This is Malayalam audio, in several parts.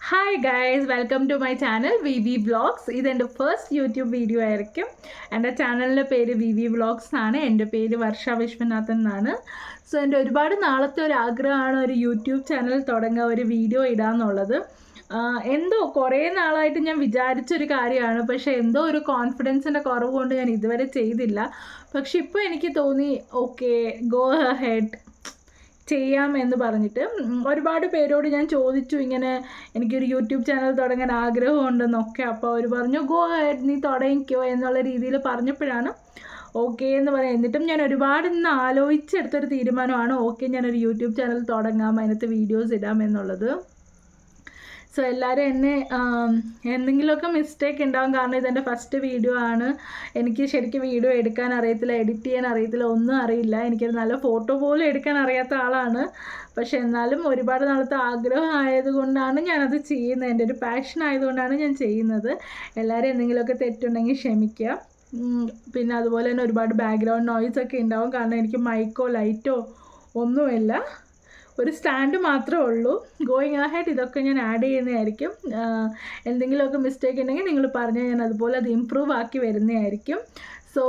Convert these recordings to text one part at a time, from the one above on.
Hi guys, welcome to my channel V V vlogs. ഇതെൻ്റെ ഫസ്റ്റ് യൂട്യൂബ് വീഡിയോ ആയിരിക്കും. എൻ്റെ ചാനലിൻ്റെ പേര് വി വി വ്ളോഗ്സ് ആണ്. എൻ്റെ പേര് വർഷ വിശ്വനാഥൻ എന്നാണ്. സോ എൻ്റെ ഒരുപാട് നാളത്തെ ഒരു ആഗ്രഹമാണ് ഒരു യൂട്യൂബ് ചാനൽ തുടങ്ങുക, ഒരു വീഡിയോ ഇടാന്നുള്ളത്. എന്തോ കുറേ നാളായിട്ട് ഞാൻ വിചാരിച്ചൊരു കാര്യമാണ്. പക്ഷേ എന്തോ ഒരു കോൺഫിഡൻസിൻ്റെ കുറവ് കൊണ്ട് ഞാൻ ഇതുവരെ ചെയ്തില്ല. പക്ഷെ ഇപ്പോൾ എനിക്ക് തോന്നി ഓക്കെ, ഗോ ഹെഡ്, ചെയ്യാം എന്ന് പറഞ്ഞിട്ട്. ഒരുപാട് പേരോട് ഞാൻ ചോദിച്ചു, ഇങ്ങനെ എനിക്കൊരു യൂട്യൂബ് ചാനൽ തുടങ്ങാൻ ആഗ്രഹമുണ്ടെന്നൊക്കെ. അപ്പോൾ അവർ പറഞ്ഞു ഗോ ഹെഡ്, നീ തുടങ്ങിക്കോ എന്നുള്ള രീതിയിൽ പറഞ്ഞപ്പോഴാണ് ഓക്കെ എന്ന് പറയാം. എന്നിട്ടും ഞാൻ ഒരുപാട് ഇന്ന് ആലോചിച്ചെടുത്തൊരു തീരുമാനമാണ് ഓക്കെ, ഞാനൊരു യൂട്യൂബ് ചാനൽ തുടങ്ങാം, അതിനകത്ത് വീഡിയോസ് ഇടാം എന്നുള്ളത്. സോ എല്ലാവരും എന്നെ എന്തെങ്കിലുമൊക്കെ മിസ്റ്റേക്ക് ഉണ്ടാവും, കാരണം ഇതെൻ്റെ ഫസ്റ്റ് വീഡിയോ ആണ്. എനിക്ക് ശരിക്കും വീഡിയോ എടുക്കാൻ അറിയത്തില്ല, എഡിറ്റ് ചെയ്യാൻ അറിയത്തില്ല, ഒന്നും അറിയില്ല. എനിക്കൊരു നല്ല ഫോട്ടോ പോലും എടുക്കാൻ അറിയാത്ത ആളാണ്. പക്ഷെ എന്നാലും ഒരുപാട് നാളത്തെ ആഗ്രഹം ആയതുകൊണ്ടാണ് ഞാനത് ചെയ്യുന്നത്. എൻ്റെ ഒരു പാഷൻ ആയതുകൊണ്ടാണ് ഞാൻ ചെയ്യുന്നത്. എല്ലാവരും എന്തെങ്കിലുമൊക്കെ തെറ്റുണ്ടെങ്കിൽ ക്ഷമിക്കുക. പിന്നെ അതുപോലെ തന്നെ ഒരുപാട് ബാക്ക്ഗ്രൗണ്ട് നോയ്സൊക്കെ ഉണ്ടാവും, കാരണം എനിക്ക് മൈക്കോ ലൈറ്റോ ഒന്നുമില്ല, ഒരു സ്റ്റാൻഡ് മാത്രമേ ഉള്ളൂ. ഗോയിങ് അഹെഡ് ഇതൊക്കെ ഞാൻ ആഡ് ചെയ്യുന്നതായിരിക്കും. എന്തെങ്കിലുമൊക്കെ മിസ്റ്റേക്ക് ഉണ്ടെങ്കിൽ നിങ്ങൾ പറഞ്ഞാൽ ഞാൻ അതുപോലെ അത് ഇമ്പ്രൂവ് ആക്കി വരുന്നതായിരിക്കും. സോ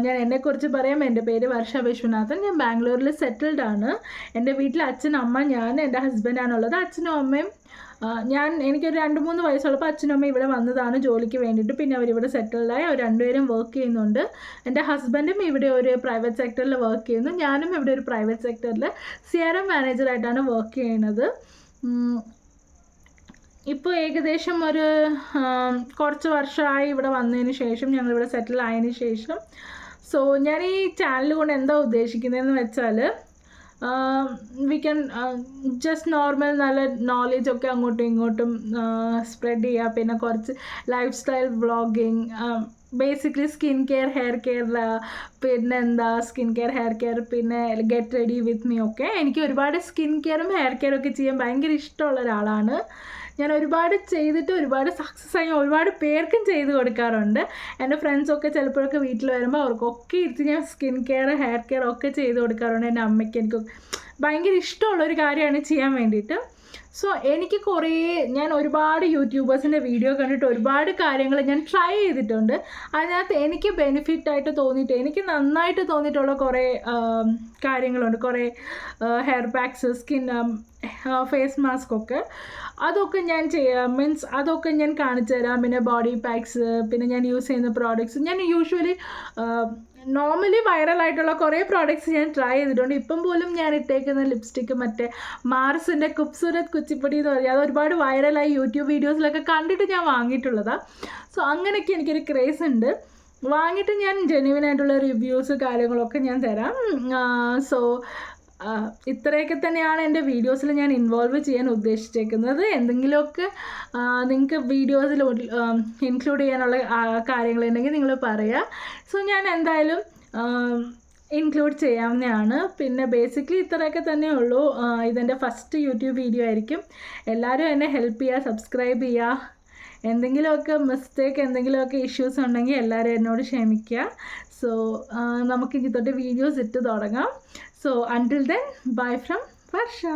ഞാൻ എന്നെക്കുറിച്ച് പറയാം. എൻ്റെ പേര് വർഷ വിശ്വനാഥൻ. ഞാൻ ബാംഗ്ലൂരിൽ സെറ്റിൽഡ് ആണ്. എൻ്റെ വീട്ടിൽ അച്ഛൻ, അമ്മ, ഞാൻ, എൻ്റെ ഹസ്ബൻഡാണുള്ളത്. അച്ഛനും അമ്മയും എനിക്കൊരു 2-3 വയസ്സുള്ളപ്പോൾ അച്ഛനും അമ്മയും ഇവിടെ വന്നതാണ് ജോലിക്ക് വേണ്ടിയിട്ട്. പിന്നെ അവരിവിടെ സെറ്റിൽഡായി. അവർ രണ്ടുപേരും വർക്ക് ചെയ്യുന്നുണ്ട്. എൻ്റെ ഹസ്ബൻഡും ഇവിടെ ഒരു പ്രൈവറ്റ് സെക്ടറിൽ വർക്ക് ചെയ്യുന്നു. ഞാനും ഇവിടെ ഒരു പ്രൈവറ്റ് സെക്ടറിൽ CRM മാനേജറായിട്ടാണ് വർക്ക് ചെയ്യുന്നത്. ഇപ്പോൾ ഏകദേശം ഒരു കുറച്ച് വർഷമായി ഇവിടെ വന്നതിന് ശേഷം, ഞങ്ങളിവിടെ സെറ്റിൽ ആയതിനു ശേഷം. സോ ഞാൻ ഈ ചാനൽ കൊണ്ട് എന്താ ഉദ്ദേശിക്കുന്നതെന്ന് വെച്ചാൽ, വി ക്യാൻ ജസ്റ്റ് നോർമൽ നല്ല നോളേജൊക്കെ അങ്ങോട്ടും ഇങ്ങോട്ടും സ്പ്രെഡ് ചെയ്യുക. പിന്നെ കുറച്ച് life style vlogging, basically skin care, hair care, പിന്നെ സ്കിൻ കെയർ, ഹെയർ കെയർ, പിന്നെ ഗെറ്റ് റെഡി വിത്ത് മീ ഒക്കെ. എനിക്ക് ഒരുപാട് സ്കിൻ കെയറും ഹെയർ കെയറും ഒക്കെ ചെയ്യാൻ ഭയങ്കര ഇഷ്ടമുള്ള ഒരാളാണ്. ഞാൻ ഒരുപാട് ചെയ്തിട്ട് ഒരുപാട് സക്സസ് ആയി ഒരുപാട് പേർക്കും ചെയ്ത് കൊടുക്കാറുണ്ട്. എൻ്റെ ഫ്രണ്ട്സൊക്കെ ചിലപ്പോഴൊക്കെ വീട്ടിൽ വരുമ്പോൾ അവർക്കൊക്കെ ഇരുത്തി ഞാൻ സ്കിൻ കെയർ, ഹെയർ കെയർ ഒക്കെ ചെയ്ത് കൊടുക്കാറുണ്ട്. എൻ്റെ അമ്മയ്ക്ക് എനിക്കൊക്കെ ഭയങ്കര ഇഷ്ടമുള്ളൊരു കാര്യമാണ് ചെയ്യാൻ വേണ്ടിയിട്ട്. സോ ഞാൻ ഒരുപാട് യൂട്യൂബേഴ്സിൻ്റെ വീഡിയോ കണ്ടിട്ട് ഒരുപാട് കാര്യങ്ങൾ ഞാൻ ട്രൈ ചെയ്തിട്ടുണ്ട്. അതിനകത്ത് എനിക്ക് ബെനിഫിറ്റായിട്ട് തോന്നിയിട്ട്, എനിക്ക് നന്നായിട്ട് തോന്നിയിട്ടുള്ള കുറേ കാര്യങ്ങളുണ്ട്. കുറേ hair packs, skin face mask ഒക്കെ, അതൊക്കെ ഞാൻ അതൊക്കെ ഞാൻ കാണിച്ചു തരാം. പിന്നെ ബോഡി പാക്സ്, പിന്നെ ഞാൻ യൂസ് ചെയ്യുന്ന പ്രോഡക്ട്സ്. ഞാൻ യൂഷ്വലി നോർമലി വൈറലായിട്ടുള്ള കുറേ പ്രോഡക്റ്റ്സ് ഞാൻ ട്രൈ ചെയ്തിട്ടുണ്ട്. ഇപ്പം പോലും ഞാൻ ഇട്ടേക്കുന്ന ലിപ്സ്റ്റിക്ക് മറ്റേ മാർസിൻ്റെ ഖൂബ്സൂരത് കുച്ചിപ്പടി എന്ന് പറയും, അത് ഒരുപാട് വൈറലായി യൂട്യൂബ് വീഡിയോസിലൊക്കെ കണ്ടിട്ട് ഞാൻ വാങ്ങിയിട്ടുള്ളതാണ്. സോ അങ്ങനെയൊക്കെ എനിക്കൊരു ക്രേസ് ഉണ്ട്. വാങ്ങിയിട്ട് ഞാൻ ജെന്യുവനായിട്ടുള്ള റിവ്യൂസ് കാര്യങ്ങളൊക്കെ ഞാൻ തരാം. സോ ഇത്രയൊക്കെ തന്നെയാണ് എൻ്റെ വീഡിയോസിൽ ഞാൻ ഇൻവോൾവ് ചെയ്യാൻ ഉദ്ദേശിച്ചേക്കുന്നത്. എന്തെങ്കിലുമൊക്കെ നിങ്ങൾക്ക് വീഡിയോസിൽ ഇൻക്ലൂഡ് ചെയ്യാനുള്ള കാര്യങ്ങളുണ്ടെങ്കിൽ നിങ്ങൾ പറയുക. സോ ഞാൻ എന്തായാലും ഇൻക്ലൂഡ് ചെയ്യാവുന്നതാണ്. പിന്നെ ബേസിക്കലി ഇത്രയൊക്കെ തന്നെ ഉള്ളൂ. ഇതെൻ്റെ ഫസ്റ്റ് യൂട്യൂബ് വീഡിയോ ആയിരിക്കും. എല്ലാവരും എന്നെ ഹെൽപ്പ് ചെയ്യുക, സബ്സ്ക്രൈബ് ചെയ്യുക. എന്തെങ്കിലുമൊക്കെ മിസ്റ്റേക്ക്, എന്തെങ്കിലുമൊക്കെ ഇഷ്യൂസ് ഉണ്ടെങ്കിൽ എല്ലാവരും എന്നോട് ക്ഷമിക്കുക. സോ നമുക്ക് ഇനി തൊട്ട് വീഡിയോസ് ഇട്ട് തുടങ്ങാം. So until then, bye from Varsha.